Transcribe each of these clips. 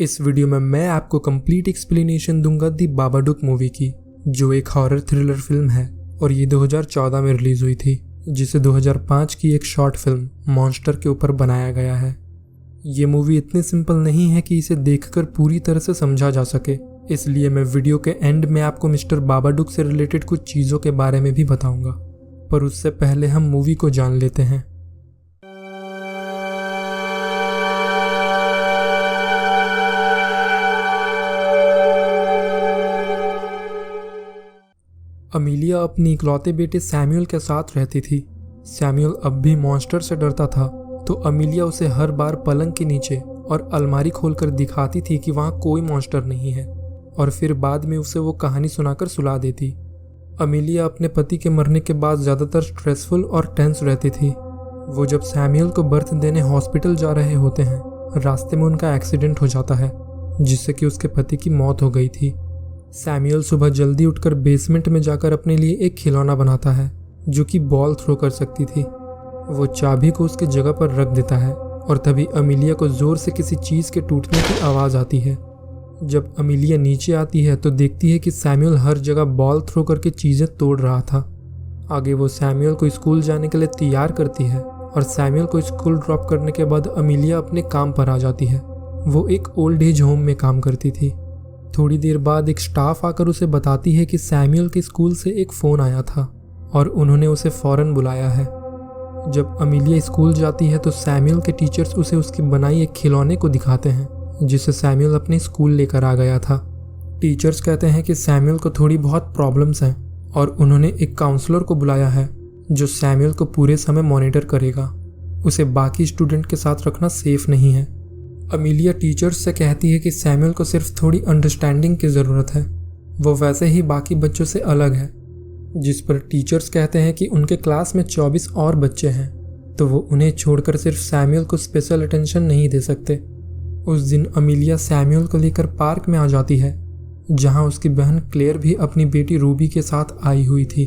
इस वीडियो में मैं आपको कंप्लीट एक्सप्लेनेशन दूंगा दी बाबाडुक मूवी की, जो एक हॉरर थ्रिलर फिल्म है और ये 2014 में रिलीज हुई थी, जिसे 2005 की एक शॉर्ट फिल्म मॉन्स्टर के ऊपर बनाया गया है। ये मूवी इतनी सिंपल नहीं है कि इसे देखकर पूरी तरह से समझा जा सके, इसलिए मैं वीडियो के एंड में आपको मिस्टर बाबाडुक से रिलेटेड कुछ चीज़ों के बारे में भी बताऊंगा। पर उससे पहले हम मूवी को जान लेते हैं। अमीलिया अपनी इकलौते बेटे सैमुअल के साथ रहती थी। सैमुअल अब भी मॉन्स्टर से डरता था, तो अमीलिया उसे हर बार पलंग के नीचे और अलमारी खोलकर दिखाती थी कि वहाँ कोई मॉन्स्टर नहीं है, और फिर बाद में उसे वो कहानी सुनाकर सुला देती। अमीलिया अपने पति के मरने के बाद ज़्यादातर स्ट्रेसफुल और टेंस रहती थी। वो जब सैमुअल को बर्थ देने हॉस्पिटल जा रहे होते हैं, रास्ते में उनका एक्सीडेंट हो जाता है, जिससे कि उसके पति की मौत हो गई थी। सैमुअल सुबह जल्दी उठकर बेसमेंट में जाकर अपने लिए एक खिलौना बनाता है जो कि बॉल थ्रो कर सकती थी। वो चाबी को उसके जगह पर रख देता है और तभी अमीलिया को ज़ोर से किसी चीज़ के टूटने की आवाज़ आती है। जब अमीलिया नीचे आती है तो देखती है कि सैमुअल हर जगह बॉल थ्रो करके चीज़ें तोड़ रहा था। आगे वो सैमुअल को स्कूल जाने के लिए तैयार करती है और सैमुअल को स्कूल ड्रॉप करने के बाद अमीलिया अपने काम पर आ जाती है। वो एक ओल्ड एज होम में काम करती थी। थोड़ी देर बाद एक स्टाफ आकर उसे बताती है कि सैमुअल के स्कूल से एक फ़ोन आया था और उन्होंने उसे फ़ौरन बुलाया है। जब अमीलिया स्कूल जाती है तो सैमुअल के टीचर्स उसे उसकी बनाई एक खिलौने को दिखाते हैं जिसे सैमुअल अपने स्कूल लेकर आ गया था। टीचर्स कहते हैं कि सैमुअल को थोड़ी बहुत प्रॉब्लम्स हैं और उन्होंने एक काउंसलर को बुलाया है जो सैमुअल को पूरे समय मॉनिटर करेगा। उसे बाकी स्टूडेंट के साथ रखना सेफ नहीं है। अमीलिया टीचर्स से कहती है कि सैमुअल को सिर्फ थोड़ी अंडरस्टैंडिंग की ज़रूरत है, वो वैसे ही बाकी बच्चों से अलग है। जिस पर टीचर्स कहते हैं कि उनके क्लास में 24 और बच्चे हैं, तो वो उन्हें छोड़कर सिर्फ सैमुअल को स्पेशल अटेंशन नहीं दे सकते। उस दिन अमीलिया सैमुअल को लेकर पार्क में आ जाती है, जहाँ उसकी बहन क्लेयर भी अपनी बेटी रूबी के साथ आई हुई थी।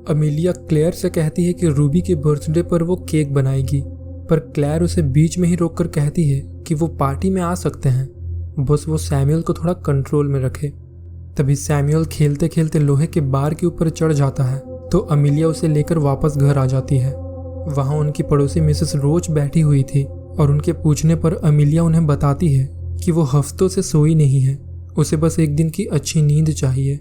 अमीलिया क्लेयर से कहती है कि रूबी के बर्थडे पर वो केक बनाएगी, पर क्लेयर उसे बीच में ही रोककर कहती है कि वो पार्टी में आ सकते हैं, बस वो सैमुअल को थोड़ा कंट्रोल में रखे। तभी सैमुअल खेलते खेलते लोहे के बार के ऊपर चढ़ जाता है, तो अमीलिया उसे लेकर वापस घर आ जाती है। वहाँ उनकी पड़ोसी मिसेस रोच बैठी हुई थी और उनके पूछने पर अमीलिया उन्हें बताती है कि वो हफ्तों से सोई नहीं है, उसे बस एक दिन की अच्छी नींद चाहिए।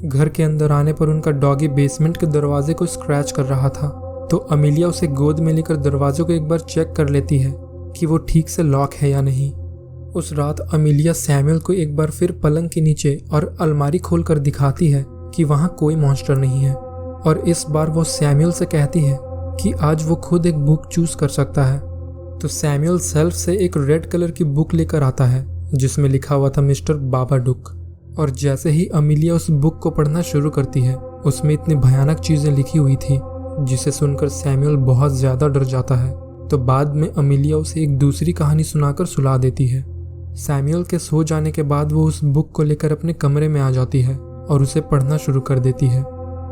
घर के अंदर आने पर उनका डॉगी बेसमेंट के दरवाजे को स्क्रैच कर रहा था, तो अमीलिया उसे गोद में लेकर दरवाजे को एक बार चेक कर लेती है कि वो ठीक से लॉक है या नहीं। उस रात अमीलिया सैमुअल को एक बार फिर पलंग के नीचे और अलमारी खोलकर दिखाती है कि वहाँ कोई मॉन्स्टर नहीं है, और इस बार वो सैमुअल से कहती है कि आज वो खुद एक बुक चूज कर सकता है। तो सैमुअल सेल्फ से एक रेड कलर की बुक लेकर आता है जिसमें लिखा हुआ था मिस्टर बाबाडुक, और जैसे ही अमीलिया उस बुक को पढ़ना शुरू करती है, उसमें इतनी भयानक चीज़ें लिखी हुई थी जिसे सुनकर सैमुअल बहुत ज़्यादा डर जाता है। तो बाद में अमीलिया उसे एक दूसरी कहानी सुनाकर सुला देती है। सैमुअल के सो जाने के बाद वो उस बुक को लेकर अपने कमरे में आ जाती है और उसे पढ़ना शुरू कर देती है,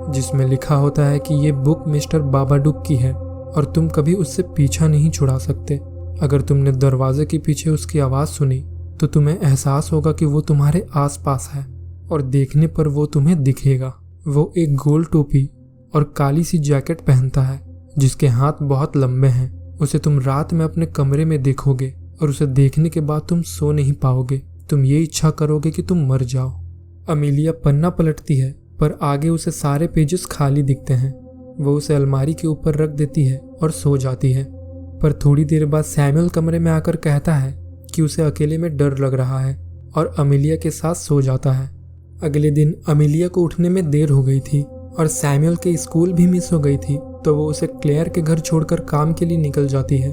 जिसमें लिखा होता है कि ये बुक मिस्टर बाबाडुक की है और तुम कभी उससे पीछा नहीं छुड़ा सकते। अगर तुमने दरवाजे के पीछे उसकी आवाज़ सुनी तो तुम्हें एहसास होगा कि वो तुम्हारे आसपास है और देखने पर वो तुम्हें दिखेगा। वो एक गोल टोपी और काली सी जैकेट पहनता है जिसके हाथ बहुत लंबे हैं। उसे तुम रात में अपने कमरे में देखोगे और उसे देखने के बाद तुम सो नहीं पाओगे। तुम ये इच्छा करोगे कि तुम मर जाओ। अमीलिया पन्ना पलटती है पर आगे उसे सारे पेजेस खाली दिखते हैं। वो उसे अलमारी के ऊपर रख देती है और सो जाती है। पर थोड़ी देर बाद सैमुअल कमरे में आकर कहता है कि उसे अकेले में डर लग रहा है और अमीलिया के साथ सो जाता है। अगले दिन अमीलिया को उठने में देर हो गई थी और सैमुअल के स्कूल भी मिस हो गई थी, तो वो उसे क्लेयर के घर छोड़कर काम के लिए निकल जाती है।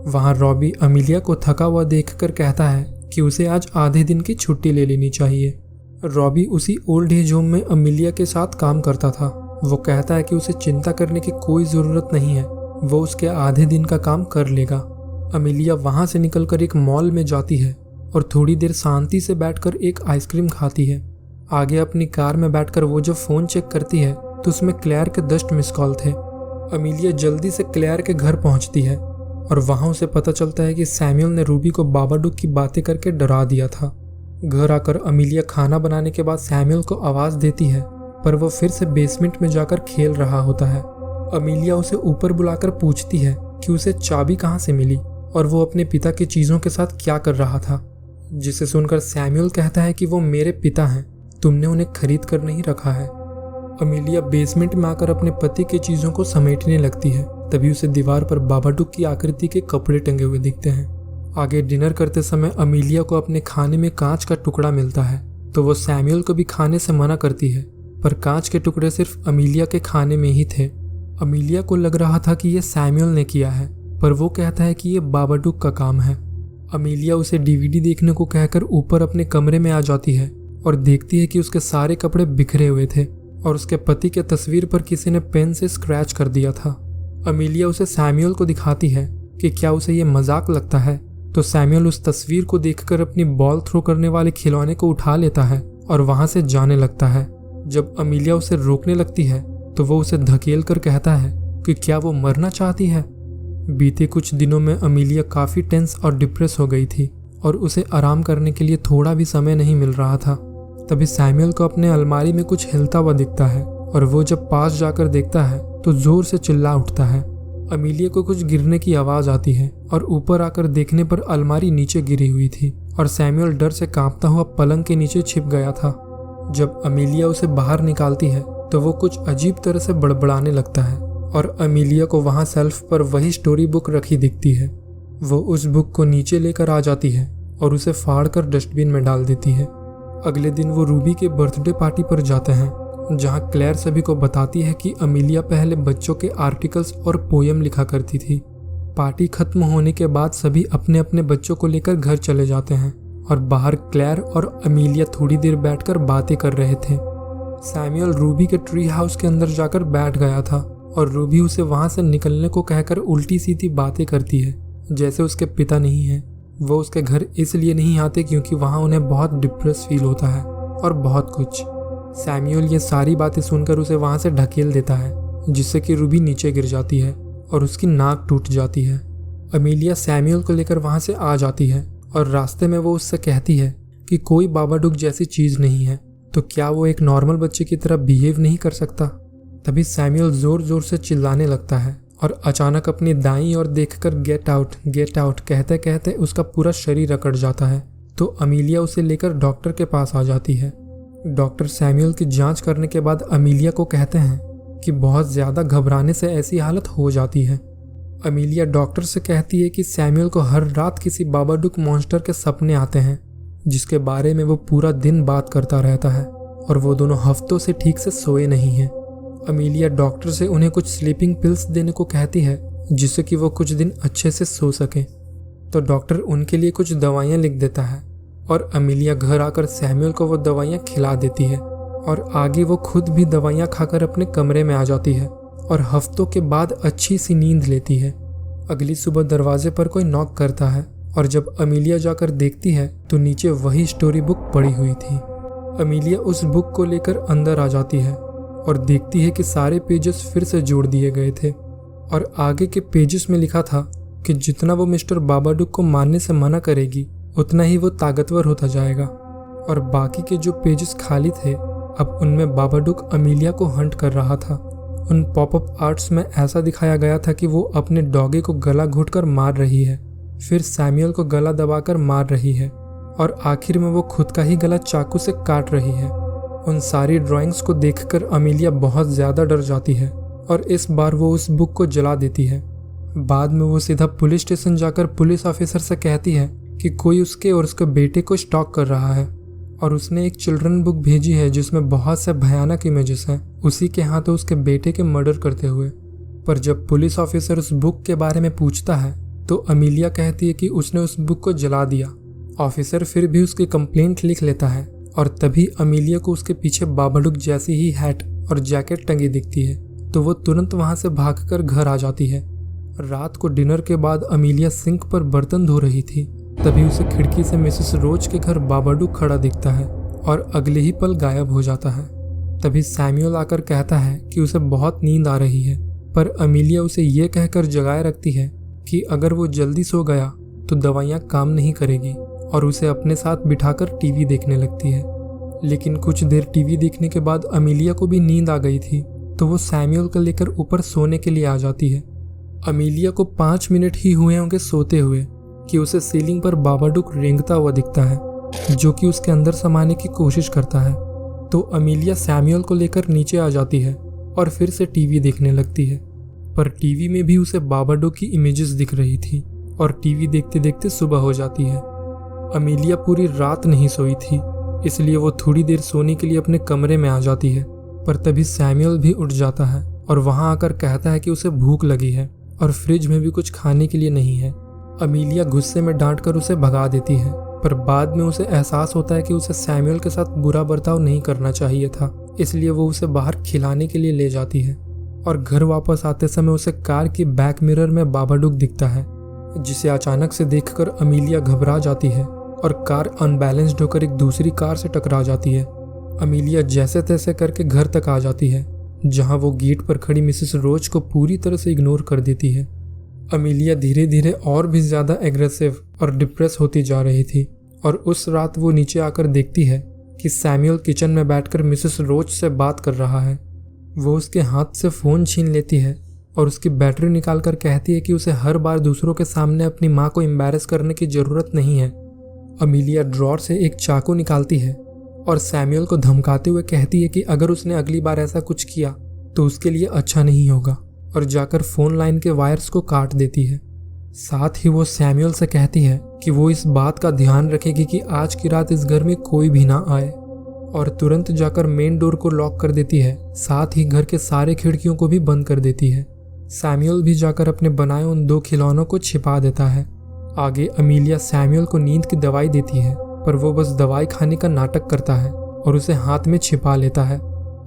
वहाँ रॉबी अमीलिया को थका हुआ देखकर कहता है कि उसे आज आधे दिन की छुट्टी ले लेनी चाहिए। रॉबी उसी ओल्ड एज होम में अमीलिया के साथ काम करता था। वो कहता है कि उसे चिंता करने की कोई ज़रूरत नहीं है, वो उसके आधे दिन का काम कर लेगा। अमीलिया वहाँ से निकलकर एक मॉल में जाती है और थोड़ी देर शांति से बैठकर एक आइसक्रीम खाती है। आगे अपनी कार में बैठकर वो जब फ़ोन चेक करती है तो उसमें क्लेयर के 10 मिस कॉल थे। अमीलिया जल्दी से क्लेयर के घर पहुंचती है और वहाँ उसे पता चलता है कि सैमुअल ने रूबी को बाबाडुक की बातें करके डरा दिया था। घर आकर अमीलिया खाना बनाने के बाद सैमुअल को आवाज़ देती है, पर वो फिर से बेसमेंट में जाकर खेल रहा होता है। अमीलिया उसे ऊपर बुलाकर पूछती है कि उसे चाबी कहाँ से मिली और वो अपने पिता की चीज़ों के साथ क्या कर रहा था, जिसे सुनकर सैमुअल कहता है कि वो मेरे पिता हैं, तुमने उन्हें खरीद कर नहीं रखा है। अमीलिया बेसमेंट में आकर अपने पति की चीज़ों को समेटने लगती है। तभी उसे दीवार पर बाबाडुक की आकृति के कपड़े टंगे हुए दिखते हैं। आगे डिनर करते समय अमीलिया को अपने खाने में कांच का टुकड़ा मिलता है, तो वो सैमुअल को भी खाने से मना करती है, पर कांच के टुकड़े सिर्फ अमीलिया के खाने में ही थे। अमीलिया को लग रहा था कि ये सैमुअल ने किया है, पर वो कहता है कि ये बाबाडुक का काम है। अमीलिया उसे डीवीडी देखने को कहकर ऊपर अपने कमरे में आ जाती है और देखती है कि उसके सारे कपड़े बिखरे हुए थे और उसके पति के तस्वीर पर किसी ने पेन से स्क्रैच कर दिया था। अमीलिया उसे सैमुअल को दिखाती है कि क्या उसे ये मजाक लगता है, तो सैमुअल उस तस्वीर को देखकर अपनी बॉल थ्रो करने वाले खिलौने को उठा लेता है और वहां से जाने लगता है। जब अमीलिया उसे रोकने लगती है तो वो उसे धकेल कर कहता है कि क्या वो मरना चाहती है। बीते कुछ दिनों में अमीलिया काफ़ी टेंस और डिप्रेस हो गई थी और उसे आराम करने के लिए थोड़ा भी समय नहीं मिल रहा था। तभी सैमुअल को अपने अलमारी में कुछ हिलता हुआ दिखता है और वो जब पास जाकर देखता है तो जोर से चिल्ला उठता है। अमीलिया को कुछ गिरने की आवाज़ आती है और ऊपर आकर देखने पर अलमारी नीचे गिरी हुई थी और सैमुअल डर से कांपता हुआ पलंग के नीचे छिप गया था। जब अमीलिया उसे बाहर निकालती है तो वो कुछ अजीब तरह से बड़बड़ाने लगता है और अमीलिया को वहाँ शेल्फ पर वही स्टोरी बुक रखी दिखती है। वो उस बुक को नीचे लेकर आ जाती है और उसे फाड़ कर डस्टबिन में डाल देती है। अगले दिन वो रूबी के बर्थडे पार्टी पर जाते हैं, जहाँ क्लेयर सभी को बताती है कि अमीलिया पहले बच्चों के आर्टिकल्स और पोयम लिखा करती थी। पार्टी खत्म होने के बाद सभी अपने अपने बच्चों को लेकर घर चले जाते हैं और बाहर क्लेयर और अमीलिया थोड़ी देर बैठकर बातें कर रहे थे। सैमुअल रूबी के ट्री हाउस के अंदर जाकर बैठ गया था और रूबी उसे वहां से निकलने को कहकर उल्टी सीधी बातें करती है, जैसे उसके पिता नहीं है। वो उसके घर इसलिए नहीं आते क्योंकि वहाँ उन्हें बहुत डिप्रेस फील होता है और बहुत कुछ। सैमुअल ये सारी बातें सुनकर उसे वहाँ से ढकेल देता है, जिससे कि रूबी नीचे गिर जाती है और उसकी नाक टूट जाती है। अमीलिया सैमुअल को लेकर वहाँ से आ जाती है और रास्ते में वो उससे कहती है कि कोई बाबाडुक जैसी चीज़ नहीं है, तो क्या वो एक नॉर्मल बच्चे की तरह बिहेव नहीं कर सकता। तभी सैमुअल ज़ोर ज़ोर से चिल्लाने लगता है और अचानक अपनी दाईं ओर देखकर गेट आउट कहते कहते उसका पूरा शरीर अकड़ जाता है। तो अमीलिया उसे लेकर डॉक्टर के पास आ जाती है। डॉक्टर सैमुअल की जांच करने के बाद अमीलिया को कहते हैं कि बहुत ज़्यादा घबराने से ऐसी हालत हो जाती है। अमीलिया डॉक्टर से कहती है कि सैमुअल को हर रात किसी बाबाडुक मॉन्स्टर के सपने आते हैं, जिसके बारे में वो पूरा दिन बात करता रहता है और वो दोनों हफ्तों से ठीक से सोए नहीं हैं। अमीलिया डॉक्टर से उन्हें कुछ स्लीपिंग पिल्स देने को कहती है, जिससे कि वो कुछ दिन अच्छे से सो सकें। तो डॉक्टर उनके लिए कुछ दवाइयाँ लिख देता है और अमीलिया घर आकर सैमुअल को वो दवाइयाँ खिला देती है और आगे वो खुद भी दवाइयाँ खाकर अपने कमरे में आ जाती है और हफ्तों के बाद अच्छी सी नींद लेती है। अगली सुबह दरवाजे पर कोई नॉक करता है और जब अमीलिया जाकर देखती है तो नीचे वही स्टोरी बुक पड़ी हुई थी। अमीलिया उस बुक को लेकर अंदर आ जाती है और देखती है कि सारे पेजेस फिर से जोड़ दिए गए थे और आगे के पेजेस में लिखा था कि जितना वो मिस्टर बाबाडुक को मारने से मना करेगी उतना ही वो ताकतवर होता जाएगा। और बाकी के जो पेजेस खाली थे अब उनमें बाबाडुक अमीलिया को हंट कर रहा था। उन पॉपअप आर्ट्स में ऐसा दिखाया गया था कि वो अपने डॉगी को गला घोंटकर मार रही है, फिर सैमुअल को गला दबाकर मार रही है और आखिर में वो खुद का ही गला चाकू से काट रही है। उन सारी ड्राइंग्स को देखकर अमीलिया बहुत ज़्यादा डर जाती है और इस बार वो उस बुक को जला देती है। बाद में वो सीधा पुलिस स्टेशन जाकर पुलिस ऑफिसर से कहती है कि कोई उसके और उसके बेटे को स्टॉक कर रहा है और उसने एक चिल्ड्रन बुक भेजी है जिसमें बहुत से भयानक इमेजेस हैं उसी के हाथों उसके बेटे के मर्डर करते हुए। पर जब पुलिस ऑफिसर उस बुक के बारे में पूछता है तो अमीलिया कहती है कि उसने उस बुक को जला दिया। ऑफिसर फिर भी उसकी कंप्लेंट लिख लेता है और तभी अमीलिया को उसके पीछे बाबाडुक जैसी ही हैट और जैकेट टंगी दिखती है, तो वो तुरंत वहां से भागकर घर आ जाती है। रात को डिनर के बाद अमीलिया सिंक पर बर्तन धो रही थी, तभी उसे खिड़की से मिसेस रोज के घर बाबाडुक खड़ा दिखता है और अगले ही पल गायब हो जाता है। तभी सैमुअल आकर कहता है कि उसे बहुत नींद आ रही है, पर अमीलिया उसे ये कहकर जगाए रखती है कि अगर वो जल्दी सो गया तो दवाइयाँ काम नहीं करेगी और उसे अपने साथ बिठाकर टीवी देखने लगती है। लेकिन कुछ देर टीवी देखने के बाद अमीलिया को भी नींद आ गई थी, तो वो सैमुअल को लेकर ऊपर सोने के लिए आ जाती है। अमीलिया को 5 मिनट ही हुए होंगे सोते हुए कि उसे सीलिंग पर बाबाडुक रेंगता हुआ दिखता है, जो कि उसके अंदर समाने की कोशिश करता है। तो अमीलिया सैमुअल को लेकर नीचे आ जाती है और फिर से टीवी देखने लगती है, पर टीवी में भी उसे बाबाडुक की इमेजेस दिख रही थी और टीवी देखते देखते सुबह हो जाती है। अमीलिया पूरी रात नहीं सोई थी, इसलिए वो थोड़ी देर सोने के लिए अपने कमरे में आ जाती है, पर तभी सैमुअल भी उठ जाता है और वहां आकर कहता है कि उसे भूख लगी है और फ्रिज में भी कुछ खाने के लिए नहीं है। अमीलिया गुस्से में डांट कर उसे भगा देती है, पर बाद में उसे एहसास होता है कि उसे सैमुअल के साथ बुरा बर्ताव नहीं करना चाहिए था, इसलिए वो उसे बाहर खिलाने के लिए ले जाती है। और घर वापस आते समय उसे कार की बैक मिरर में बाबाडुक दिखता है, जिसे अचानक से देखकर अमीलिया घबरा जाती है और कार अनबैलेंस्ड होकर एक दूसरी कार से टकरा जाती है। अमीलिया जैसे तैसे करके घर तक आ जाती है, जहां वो गेट पर खड़ी मिसेस रोज को पूरी तरह से इग्नोर कर देती है। अमीलिया धीरे धीरे और भी ज़्यादा एग्रेसिव और डिप्रेस होती जा रही थी और उस रात वो नीचे आकर देखती है कि सैमुअल किचन में बैठकर मिसेस रोज से बात कर रहा है। वो उसके हाथ से फ़ोन छीन लेती है और उसकी बैटरी निकाल कर कहती है कि उसे हर बार दूसरों के सामने अपनी माँ को एम्बैरेस करने की ज़रूरत नहीं है। अमीलिया ड्रॉर से एक चाकू निकालती है और सैमुअल को धमकाते हुए कहती है कि अगर उसने अगली बार ऐसा कुछ किया तो उसके लिए अच्छा नहीं होगा, और जाकर फ़ोन लाइन के वायर्स को काट देती है। साथ ही वो सैमुअल से कहती है कि वो इस बात का ध्यान रखेगी कि आज की रात इस घर में कोई भी ना आए, और तुरंत जाकर मेन डोर को लॉक कर देती है। साथ ही घर के सारे खिड़कियों को भी बंद कर देती है। सैमुअल भी जाकर अपने बनाए उन 2 खिलौनों को छिपा देता है। आगे अमीलिया सैमुअल को नींद की दवाई देती है, पर वो बस दवाई खाने का नाटक करता है और उसे हाथ में छिपा लेता है।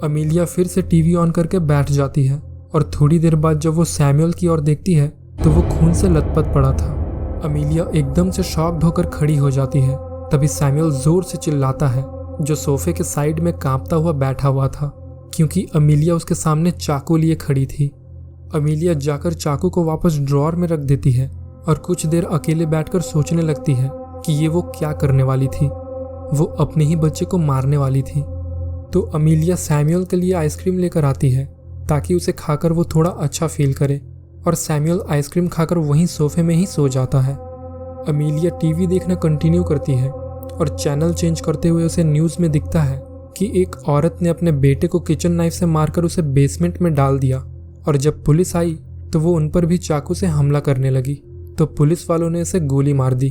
अमीलिया फिर से टीवी ऑन करके बैठ जाती है और थोड़ी देर बाद जब वो सैमुअल की ओर देखती है तो वो खून से लथपथ पड़ा था। अमीलिया एकदम से शॉक्ड होकर खड़ी हो जाती है। तभी सैमुअल जोर से चिल्लाता है, जो सोफे के साइड में कांपता हुआ बैठा हुआ था, क्योंकि अमीलिया उसके सामने चाकू लिए खड़ी थी। अमीलिया जाकर चाकू को वापस ड्रॉर में रख देती है और कुछ देर अकेले बैठकर सोचने लगती है कि ये वो क्या करने वाली थी। वो अपने ही बच्चे को मारने वाली थी। तो अमीलिया सैमुअल के लिए आइसक्रीम लेकर आती है ताकि उसे खाकर वो थोड़ा अच्छा फील करे, और सैमुअल आइसक्रीम खाकर वहीं सोफे में ही सो जाता है। अमीलिया टीवी देखना कंटिन्यू करती है और चैनल चेंज करते हुए उसे न्यूज़ में दिखता है कि एक औरत ने अपने बेटे को किचन नाइफ से मारकर उसे बेसमेंट में डाल दिया, और जब पुलिस आई तो वो उन पर भी चाकू से हमला करने लगी, तो पुलिस वालों ने इसे गोली मार दी।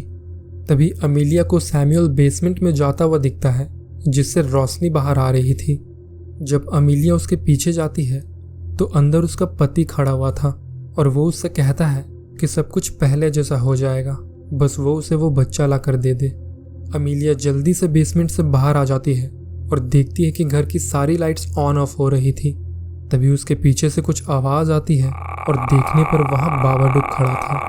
तभी अमीलिया को सैमुअल बेसमेंट में जाता हुआ दिखता है, जिससे रोशनी बाहर आ रही थी। जब अमीलिया उसके पीछे जाती है तो अंदर उसका पति खड़ा हुआ था और वो उससे कहता है कि सब कुछ पहले जैसा हो जाएगा, बस वो उसे वो बच्चा ला कर दे दे। अमीलिया जल्दी से बेसमेंट से बाहर आ जाती है और देखती है कि घर की सारी लाइट्स ऑन ऑफ हो रही थी। तभी उसके पीछे से कुछ आवाज़ आती है और देखने पर वहाँ बाबाडुक खड़ा था।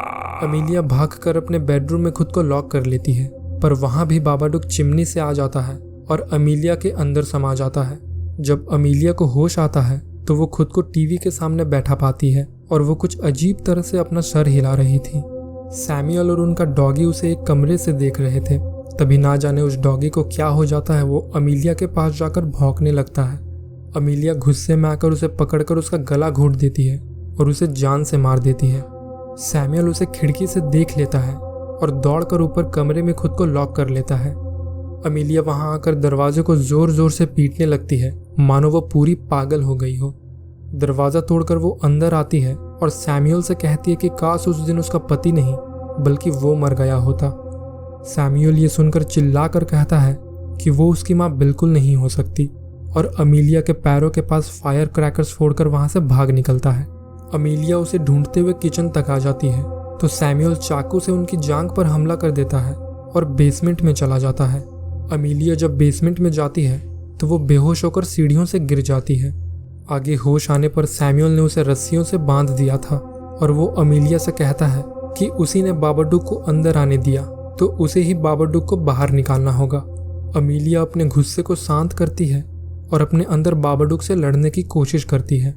अमीलिया भागकर अपने बेडरूम में खुद को लॉक कर लेती है, पर वहाँ भी बाबाडुक चिमनी से आ जाता है और अमीलिया के अंदर समा जाता है। जब अमीलिया को होश आता है तो वो खुद को टीवी के सामने बैठा पाती है और वो कुछ अजीब तरह से अपना सर हिला रही थी। सैमुअल और उनका डॉगी उसे एक कमरे से देख रहे थे। तभी ना जाने उस डॉगी को क्या हो जाता है, वो अमीलिया के पास जाकर भौंकने लगता है। अमीलिया गुस्से में आकर उसे पकड़कर उसका गला घोंट देती है और उसे जान से मार देती है। सैमुअल उसे खिड़की से देख लेता है और दौड़कर ऊपर कमरे में खुद को लॉक कर लेता है। अमीलिया वहां आकर दरवाजे को जोर जोर से पीटने लगती है, मानो वो पूरी पागल हो गई हो। दरवाज़ा तोड़कर वो अंदर आती है और सैमुअल से कहती है कि काश उस दिन उसका पति नहीं बल्कि वो मर गया होता। सैमुअल ये सुनकर चिल्लाकर कहता है कि वो उसकी माँ बिल्कुल नहीं हो सकती, और अमीलिया के पैरों के पास फायर क्रैकर्स फोड़कर वहाँ से भाग निकलता है। अमीलिया उसे ढूंढते हुए किचन तक आ जाती है तो सैमुअल चाकू से उनकी जांघ पर हमला कर देता है और बेसमेंट में चला जाता है। अमीलिया जब बेसमेंट में जाती है तो वो बेहोश होकर सीढ़ियों से गिर जाती है। आगे होश आने पर सैमुअल ने उसे रस्सियों से बांध दिया था और वो अमीलिया से कहता है कि उसी ने बाबाडुक को अंदर आने दिया तो उसे ही बाबाडुक को बाहर निकालना होगा। अमीलिया अपने गुस्से को शांत करती है और अपने अंदर बाबाडुक से लड़ने की कोशिश करती है।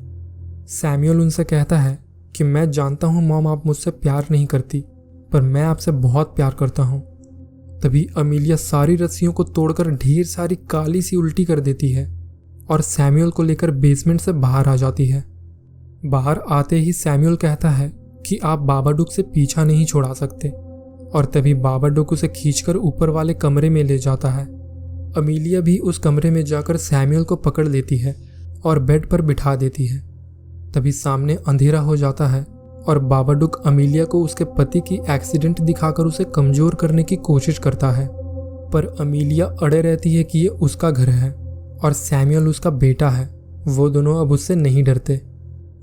सैमुअल उनसे कहता है कि मैं जानता हूँ मॉम आप मुझसे प्यार नहीं करती, पर मैं आपसे बहुत प्यार करता हूँ। तभी अमीलिया सारी रस्सियों को तोड़कर ढेर सारी काली सी उल्टी कर देती है और सैमुअल को लेकर बेसमेंट से बाहर आ जाती है। बाहर आते ही सैमुअल कहता है कि आप बाबाडुक से पीछा नहीं छुड़ा सकते, और तभी बाबाडुक उसे खींचकर ऊपर वाले कमरे में ले जाता है। अमीलिया भी उस कमरे में जाकर सैमुअल को पकड़ लेती है और बेड पर बिठा देती है। तभी सामने अंधेरा हो जाता है और बाबाडुक अमीलिया को उसके पति की एक्सीडेंट दिखाकर उसे कमजोर करने की कोशिश करता है, पर अमीलिया अड़े रहती है कि ये उसका घर है और सैमुअल उसका बेटा है। वो दोनों अब उससे नहीं डरते।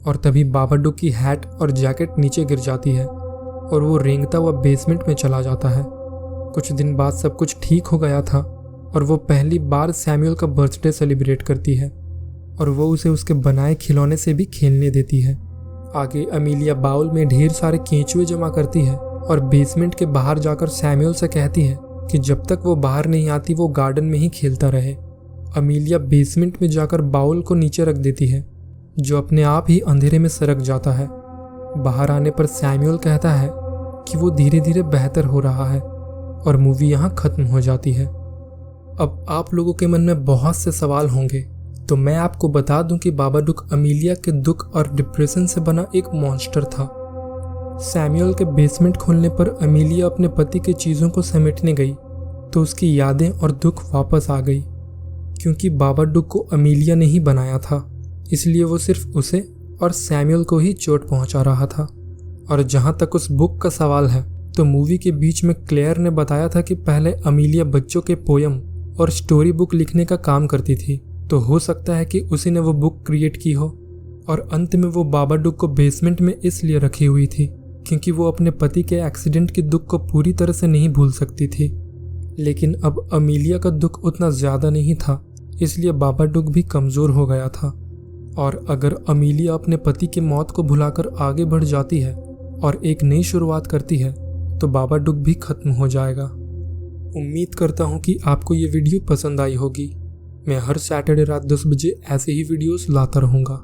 और तभी बाबाडुक की हैट और जैकेट नीचे गिर जाती है और वो रेंगता हुआ बेसमेंट में चला जाता है। कुछ दिन बाद सब कुछ ठीक हो गया था और वो पहली बार सैमुअल का बर्थडे सेलिब्रेट करती है और वो उसे उसके बनाए खिलौने से भी खेलने देती है। आगे अमीलिया बाउल में ढेर सारे केंचुए जमा करती है और बेसमेंट के बाहर जाकर सैमुअल से कहती है कि जब तक वो बाहर नहीं आती वो गार्डन में ही खेलता रहे। अमीलिया बेसमेंट में जाकर बाउल को नीचे रख देती है, जो अपने आप ही अंधेरे में सरक जाता है। बाहर आने पर सैमुअल कहता है कि वो धीरे धीरे बेहतर हो रहा है और मूवी यहाँ खत्म हो जाती है। अब आप लोगों के मन में बहुत से सवाल होंगे, तो मैं आपको बता दूं कि बाबाडुक अमीलिया के दुख और डिप्रेशन से बना एक मॉन्स्टर था। सैमुअल के बेसमेंट खोलने पर अमीलिया अपने पति के चीज़ों को समेटने गई तो उसकी यादें और दुख वापस आ गई। क्योंकि बाबाडुक को अमीलिया ने ही बनाया था, इसलिए वो सिर्फ उसे और सैमुअल को ही चोट पहुंचा रहा था। और जहां तक उस बुक का सवाल है, तो मूवी के बीच में क्लेयर ने बताया था कि पहले अमीलिया बच्चों के पोयम और स्टोरी बुक लिखने का काम करती थी, तो हो सकता है कि उसी ने वो बुक क्रिएट की हो। और अंत में वो बाबाडुक को बेसमेंट में इसलिए रखी हुई थी क्योंकि वो अपने पति के एक्सीडेंट के दुख को पूरी तरह से नहीं भूल सकती थी। लेकिन अब अमीलिया का दुख उतना ज़्यादा नहीं था, इसलिए बाबाडुक भी कमज़ोर हो गया था। और अगर अमीलिया अपने पति की मौत को भुलाकर आगे बढ़ जाती है और एक नई शुरुआत करती है, तो बाबाडुक भी खत्म हो जाएगा। उम्मीद करता हूँ कि आपको ये वीडियो पसंद आई होगी। मैं हर सैटरडे रात 10 बजे ऐसे ही वीडियोस लाता रहूँगा।